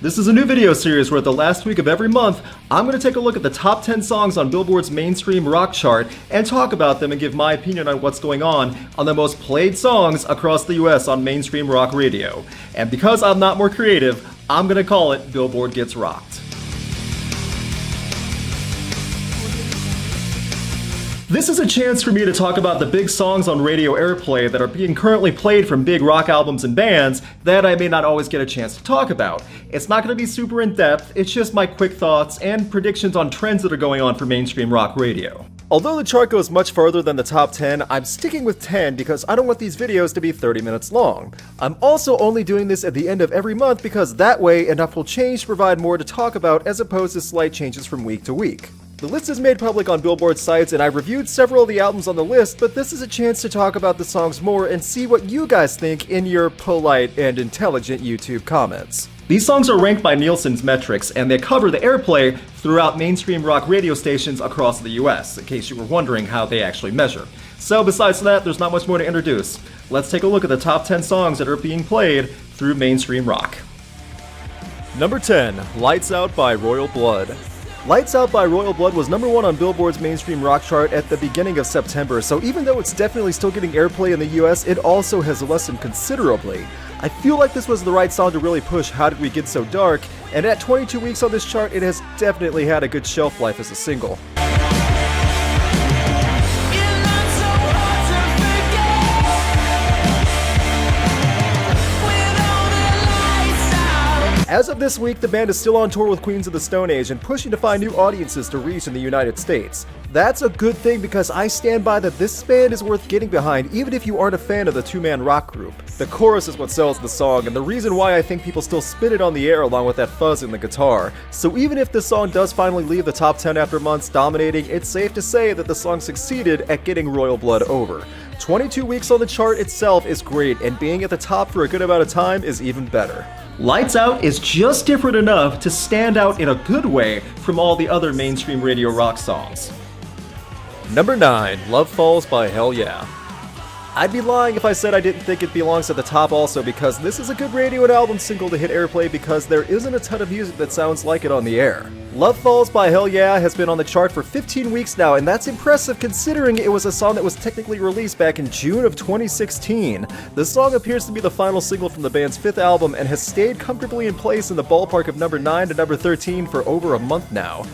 This is a new video series where the last week of every month, I'm going to take a look at the top 10 songs on Billboard's Mainstream Rock Chart and talk about them and give my opinion on what's going on the most played songs across the US on mainstream rock radio. And because I'm not more creative, I'm going to call it Billboard Gets Rocked. This is a chance for me to talk about the big songs on radio airplay that are being currently played from big rock albums and bands that I may not always get a chance to talk about. It's not going to be super in-depth, it's just my quick thoughts and predictions on trends that are going on for mainstream rock radio. Although the chart goes much further than the top 10, I'm sticking with 10 because I don't want these videos to be 30 minutes long. I'm also only doing this at the end of every month because that way enough will change to provide more to talk about as opposed to slight changes from week to week. The list is made public on Billboard sites and I've reviewed several of the albums on the list, but this is a chance to talk about the songs more and see what you guys think in your polite and intelligent YouTube comments. These songs are ranked by Nielsen's metrics and they cover the airplay throughout mainstream rock radio stations across the US, in case you were wondering how they actually measure. So besides that, there's not much more to introduce. Let's take a look at the top 10 songs that are being played through mainstream rock. Number 10, Lights Out by Royal Blood. Lights Out by Royal Blood was number 1 on Billboard's Mainstream Rock Chart at the beginning of September, so even though it's definitely still getting airplay in the US, it also has lessened considerably. I feel like this was the right song to really push How Did We Get So Dark, and at 22 weeks on this chart, it has definitely had a good shelf life as a single. As of this week, the band is still on tour with Queens of the Stone Age and pushing to find new audiences to reach in the United States. That's a good thing because I stand by that this band is worth getting behind even if you aren't a fan of the two-man rock group. The chorus is what sells the song and the reason why I think people still spin it on the air along with that fuzz in the guitar. So even if this song does finally leave the top 10 after months dominating, it's safe to say that the song succeeded at getting Royal Blood over. 22 weeks on the chart itself is great, and being at the top for a good amount of time is even better. Lights Out is just different enough to stand out in a good way from all the other mainstream radio rock songs. Number 9, Love Falls by Hell Yeah. I'd be lying if I said I didn't think it belongs at the top also because this is a good radio and album single to hit airplay because there isn't a ton of music that sounds like it on the air. Love Falls by Hell Yeah has been on the chart for 15 weeks now, and that's impressive considering it was a song that was technically released back in June of 2016. The song appears to be the final single from the band's 5th album and has stayed comfortably in place in the ballpark of number 9 to number 13 for over a month now.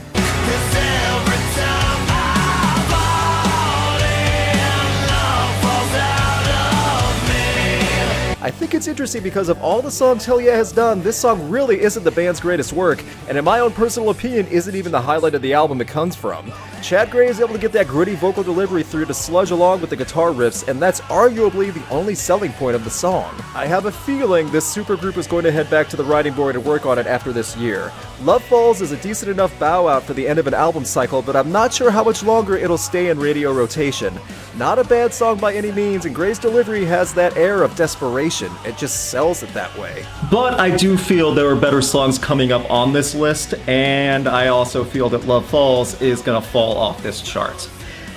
I think it's interesting because of all the songs Hell Yeah has done, this song really isn't the band's greatest work, and in my own personal opinion, isn't even the highlight of the album it comes from. Chad Gray is able to get that gritty vocal delivery through to sludge along with the guitar riffs, and that's arguably the only selling point of the song. I have a feeling this supergroup is going to head back to the writing board and work on it after this year. Love Falls is a decent enough bow out for the end of an album cycle, but I'm not sure how much longer it'll stay in radio rotation. Not a bad song by any means, and Gray's delivery has that air of desperation. It just sells it that way. But I do feel there are better songs coming up on this list, and I also feel that Love Falls is gonna fall off this chart.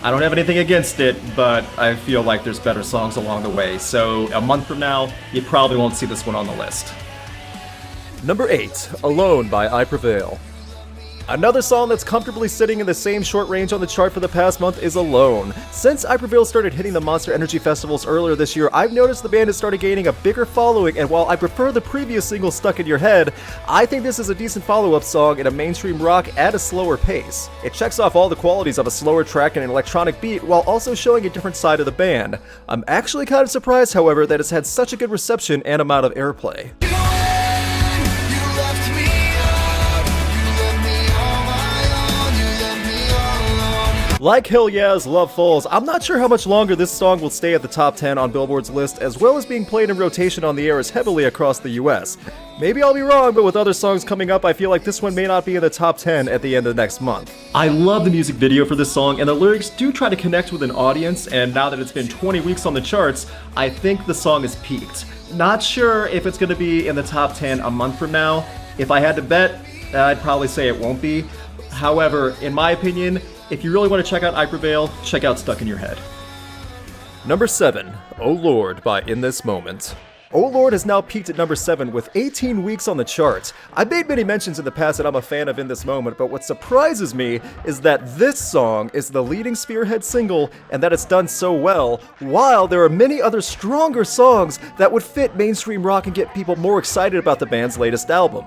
I don't have anything against it, but I feel like there's better songs along the way, so a month from now, you probably won't see this one on the list. Number 8, Alone by I Prevail. Another song that's comfortably sitting in the same short range on the chart for the past month is Alone. Since I Prevail started hitting the Monster Energy festivals earlier this year, I've noticed the band has started gaining a bigger following, and while I prefer the previous single Stuck in Your Head, I think this is a decent follow-up song in a mainstream rock at a slower pace. It checks off all the qualities of a slower track and an electronic beat while also showing a different side of the band. I'm actually kind of surprised, however, that it's had such a good reception and amount of airplay. Like Hell Yeah's Love Falls, I'm not sure how much longer this song will stay at the top 10 on Billboard's list, as well as being played in rotation on the air as heavily across the US. Maybe I'll be wrong, but with other songs coming up, I feel like this one may not be in the top 10 at the end of next month. I love the music video for this song, and the lyrics do try to connect with an audience, and now that it's been 20 weeks on the charts, I think the song is peaked. Not sure if it's going to be in the top 10 a month from now. If I had to bet, I'd probably say it won't be. However, in my opinion, if you really want to check out I Prevail, check out Stuck in Your Head. Number 7, Oh Lord by In This Moment. Oh Lord has now peaked at number 7 with 18 weeks on the chart. I've made many mentions in the past that I'm a fan of In This Moment, but what surprises me is that this song is the leading Spearhead single and that it's done so well, while there are many other stronger songs that would fit mainstream rock and get people more excited about the band's latest album.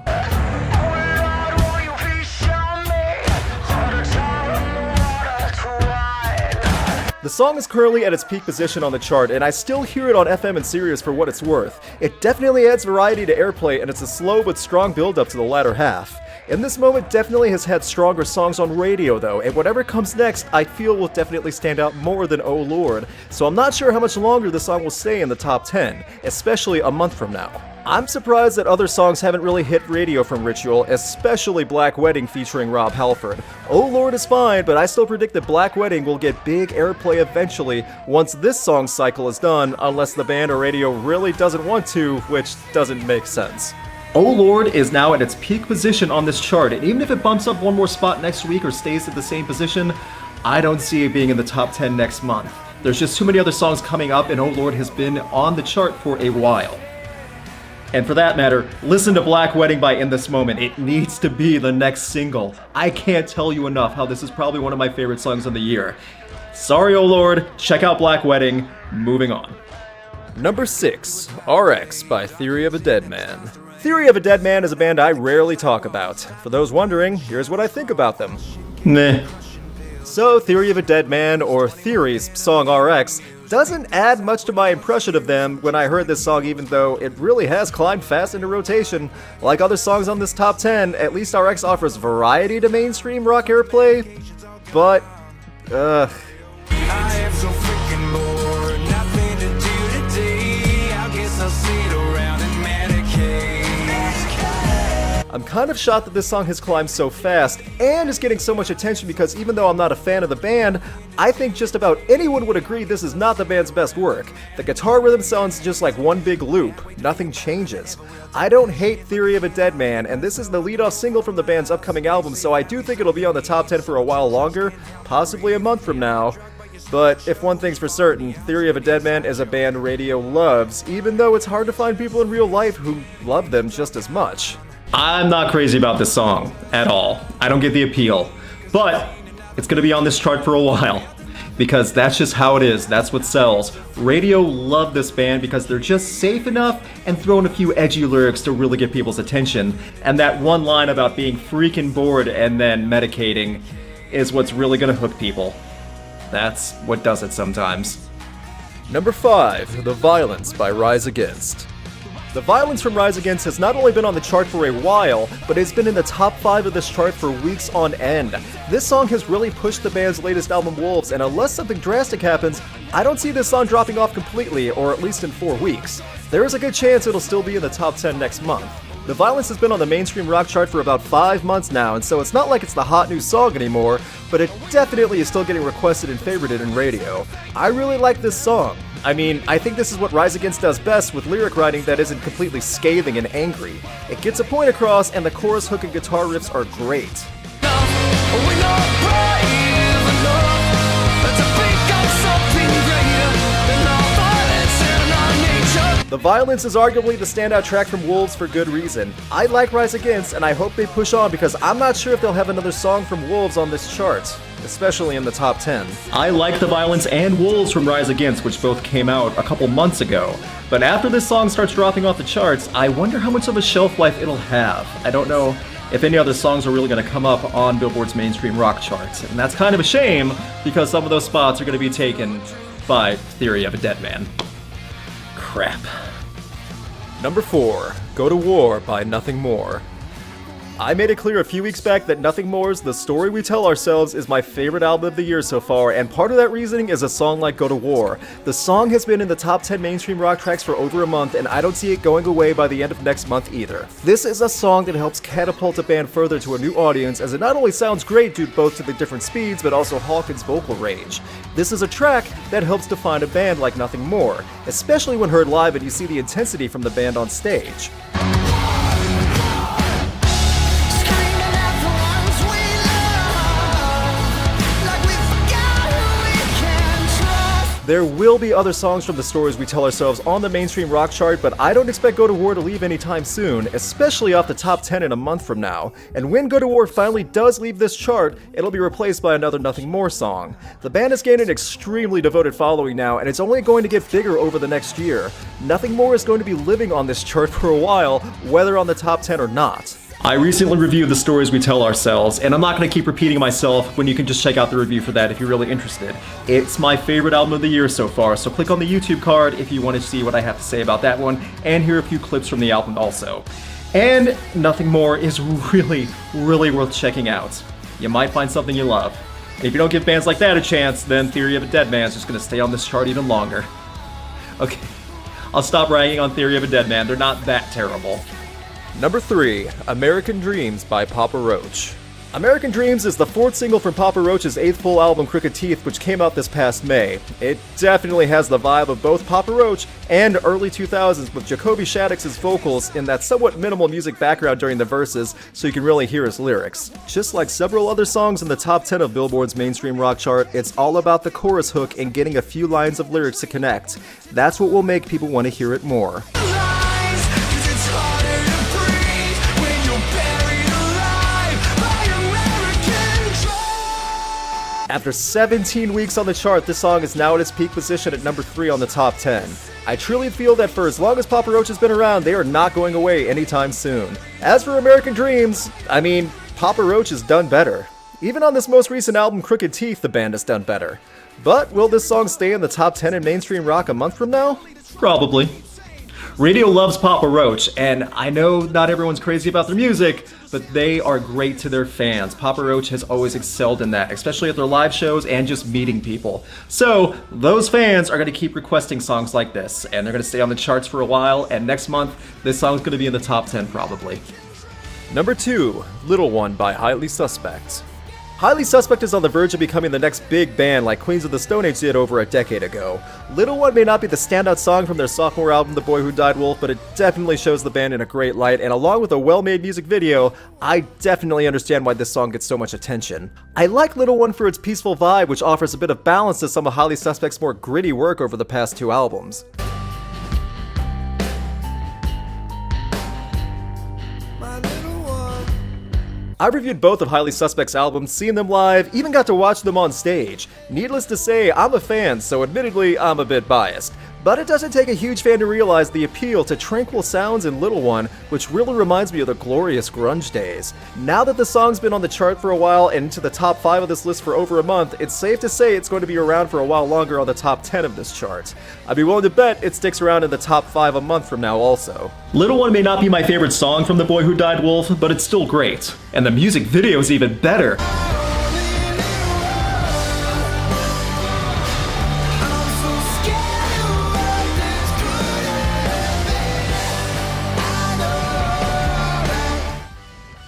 The song is currently at its peak position on the chart, and I still hear it on FM and Sirius for what it's worth. It definitely adds variety to airplay, and it's a slow but strong build-up to the latter half. In This Moment definitely has had stronger songs on radio though, and whatever comes next I feel will definitely stand out more than Oh Lord, so I'm not sure how much longer the song will stay in the top 10, especially a month from now. I'm surprised that other songs haven't really hit radio from Ritual, especially Black Wedding featuring Rob Halford. Oh Lord is fine, but I still predict that Black Wedding will get big airplay eventually once this song's cycle is done, unless the band or radio really doesn't want to, which doesn't make sense. Oh Lord is now at its peak position on this chart, and even if it bumps up one more spot next week or stays at the same position, I don't see it being in the top 10 next month. There's just too many other songs coming up, and Oh Lord has been on the chart for a while. And for that matter, listen to Black Wedding by In This Moment. It needs to be the next single. I can't tell you enough how this is probably one of my favorite songs of the year. Sorry, Oh Lord, check out Black Wedding. Moving on. Number 6, RX by Theory of a Dead Man. Theory of a Dead Man is a band I rarely talk about. For those wondering, here's what I think about them. Meh. So, Theory of a Dead Man, or Theory's song RX, doesn't add much to my impression of them when I heard this song, even though it really has climbed fast into rotation. Like other songs on this top 10, at least RX offers variety to mainstream rock airplay, but, I am so freaking bored, nothing to do today, I guess I'll sit around and medicate. I'm kind of shocked that this song has climbed so fast and is getting so much attention because even though I'm not a fan of the band, I think just about anyone would agree this is not the band's best work. The guitar rhythm sounds just like one big loop. Nothing changes. I don't hate Theory of a Dead Man, and this is the lead-off single from the band's upcoming album, so I do think it'll be on the top 10 for a while longer, possibly a month from now. But if one thing's for certain, Theory of a Dead Man is a band radio loves, even though it's hard to find people in real life who love them just as much. I'm not crazy about this song at all. I don't get the appeal, but it's gonna be on this chart for a while because that's just how it is. That's what sells. Radio love this band because they're just safe enough and throw in a few edgy lyrics to really get people's attention. And that one line about being freaking bored and then medicating is what's really gonna hook people. That's what does it sometimes. Number 5, The Violence by Rise Against. The Violence from Rise Against has not only been on the chart for a while, but it's been in the top 5 of this chart for weeks on end. This song has really pushed the band's latest album Wolves, and unless something drastic happens, I don't see this song dropping off completely, or at least in 4 weeks. There is a good chance it'll still be in the top 10 next month. The Violence has been on the mainstream rock chart for about 5 months now, and so it's not like it's the hot new song anymore, but it definitely is still getting requested and favorited in radio. I really like this song. I mean, I think this is what Rise Against does best with lyric writing that isn't completely scathing and angry. It gets a point across, and the chorus hook and guitar riffs are great. The Violence is arguably the standout track from Wolves for good reason. I like Rise Against, and I hope they push on because I'm not sure if they'll have another song from Wolves on this chart, especially in the top 10. I like The Violence and Wolves from Rise Against, which both came out a couple months ago. But after this song starts dropping off the charts, I wonder how much of a shelf life it'll have. I don't know if any other songs are really going to come up on Billboard's Mainstream Rock Chart. And that's kind of a shame, because some of those spots are going to be taken by Theory of a Dead Man. Crap. Number 4, Go to War by Nothing More. I made it clear a few weeks back that Nothing More's The Story We Tell Ourselves is my favorite album of the year so far, and part of that reasoning is a song like Go to War. The song has been in the top 10 mainstream rock tracks for over a month, and I don't see it going away by the end of next month either. This is a song that helps catapult a band further to a new audience, as it not only sounds great due both to the different speeds, but also Hawkins' vocal range. This is a track that helps define a band like Nothing More, especially when heard live and you see the intensity from the band on stage. There will be other songs from the stories we tell ourselves on the Mainstream Rock Chart, but I don't expect Go to War to leave anytime soon, especially off the top 10 in a month from now. And when Go to War finally does leave this chart, it'll be replaced by another Nothing More song. The band has gained an extremely devoted following now, and it's only going to get bigger over the next year. Nothing More is going to be living on this chart for a while, whether on the top 10 or not. I recently reviewed the stories we tell ourselves, and I'm not going to keep repeating myself when you can just check out the review for that if you're really interested. It's my favorite album of the year so far, so click on the YouTube card if you want to see what I have to say about that one, and hear a few clips from the album also. And Nothing More is really, really worth checking out. You might find something you love. And if you don't give bands like that a chance, then Theory of a Dead Man's just going to stay on this chart even longer. Okay, I'll stop ragging on Theory of a Dead Man, they're not that terrible. Number 3, American Dreams by Papa Roach. American Dreams is the 4th single from Papa Roach's 8th full album Crooked Teeth, which came out this past May. It definitely has the vibe of both Papa Roach and early 2000s, with Jacoby Shaddix's vocals in that somewhat minimal music background during the verses, so you can really hear his lyrics. Just like several other songs in the top 10 of Billboard's Mainstream Rock Chart, it's all about the chorus hook and getting a few lines of lyrics to connect. That's what will make people want to hear it more. After 17 weeks on the chart, this song is now at its peak position at number 3 on the top 10. I truly feel that for as long as Papa Roach has been around, they are not going away anytime soon. As for American Dreams, I mean, Papa Roach has done better. Even on this most recent album, Crooked Teeth, the band has done better. But will this song stay in the top 10 in mainstream rock a month from now? Probably. Radio loves Papa Roach, and I know not everyone's crazy about their music, but they are great to their fans. Papa Roach has always excelled in that, especially at their live shows and just meeting people. So, those fans are going to keep requesting songs like this, and they're going to stay on the charts for a while, and next month, this song's going to be in the top 10 probably. Number 2, LittleOne by Highly Suspect. Highly Suspect is on the verge of becoming the next big band like Queens of the Stone Age did over a decade ago. LittleOne may not be the standout song from their sophomore album The Boy Who Died Wolf, but it definitely shows the band in a great light, and along with a well-made music video, I definitely understand why this song gets so much attention. I like LittleOne for its peaceful vibe, which offers a bit of balance to some of Highly Suspect's more gritty work over the past 2 albums. I reviewed both of Highly Suspect's albums, seen them live, even got to watch them on stage. Needless to say, I'm a fan, so admittedly, I'm a bit biased. But it doesn't take a huge fan to realize the appeal to tranquil sounds in LittleOne, which really reminds me of the glorious grunge days. Now that the song's been on the chart for a while and into the top 5 of this list for over a month, it's safe to say it's going to be around for a while longer on the top 10 of this chart. I'd be willing to bet it sticks around in the top 5 a month from now also. LittleOne may not be my favorite song from The Boy Who Died Wolf, but it's still great. And the music video's even better.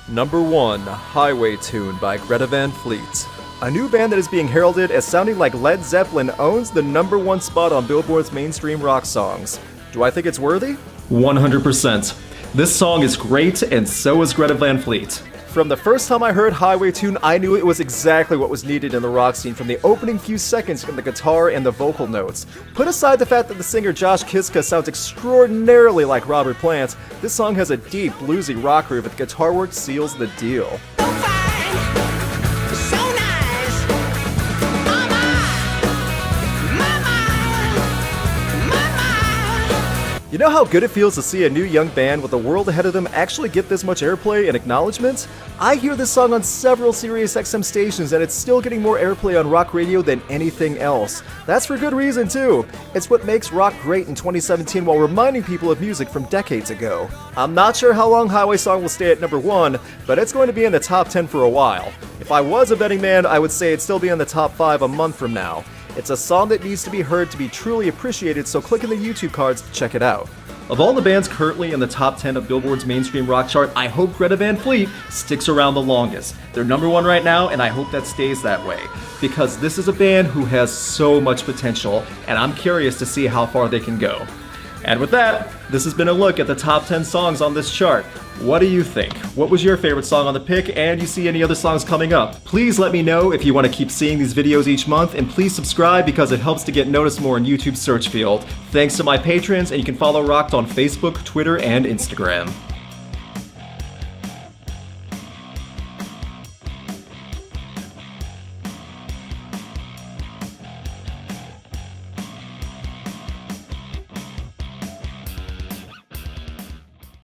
Number 1, Highway Tune by Greta Van Fleet. A new band that is being heralded as sounding like Led Zeppelin owns the number 1 spot on Billboard's mainstream rock songs. Do I think it's worthy? 100%. This song is great, and so is Greta Van Fleet. From the first time I heard Highway Tune, I knew it was exactly what was needed in the rock scene from the opening few seconds in the guitar and the vocal notes. Put aside the fact that the singer Josh Kiska sounds extraordinarily like Robert Plant, this song has a deep, bluesy rock groove, and the guitar work seals the deal. You know how good it feels to see a new young band with the world ahead of them actually get this much airplay and acknowledgement? I hear this song on several Sirius XM stations, and it's still getting more airplay on rock radio than anything else. That's for good reason too. It's what makes rock great in 2017 while reminding people of music from decades ago. I'm not sure how long Highway Song will stay at number 1, but it's going to be in the top 10 for a while. If I was a betting man, I would say it'd still be in the top 5 a month from now. It's a song that needs to be heard to be truly appreciated, so click in the YouTube cards to check it out. Of all the bands currently in the top 10 of Billboard's mainstream rock chart, I hope Greta Van Fleet sticks around the longest. They're number 1 right now, and I hope that stays that way, because this is a band who has so much potential, and I'm curious to see how far they can go. And with that, this has been a look at the top 10 songs on this chart. What do you think? What was your favorite song on the pick, and you see any other songs coming up? Please let me know if you want to keep seeing these videos each month, and please subscribe because it helps to get noticed more in YouTube's search field. Thanks to my patrons, and you can follow Rocked on Facebook, Twitter, and Instagram.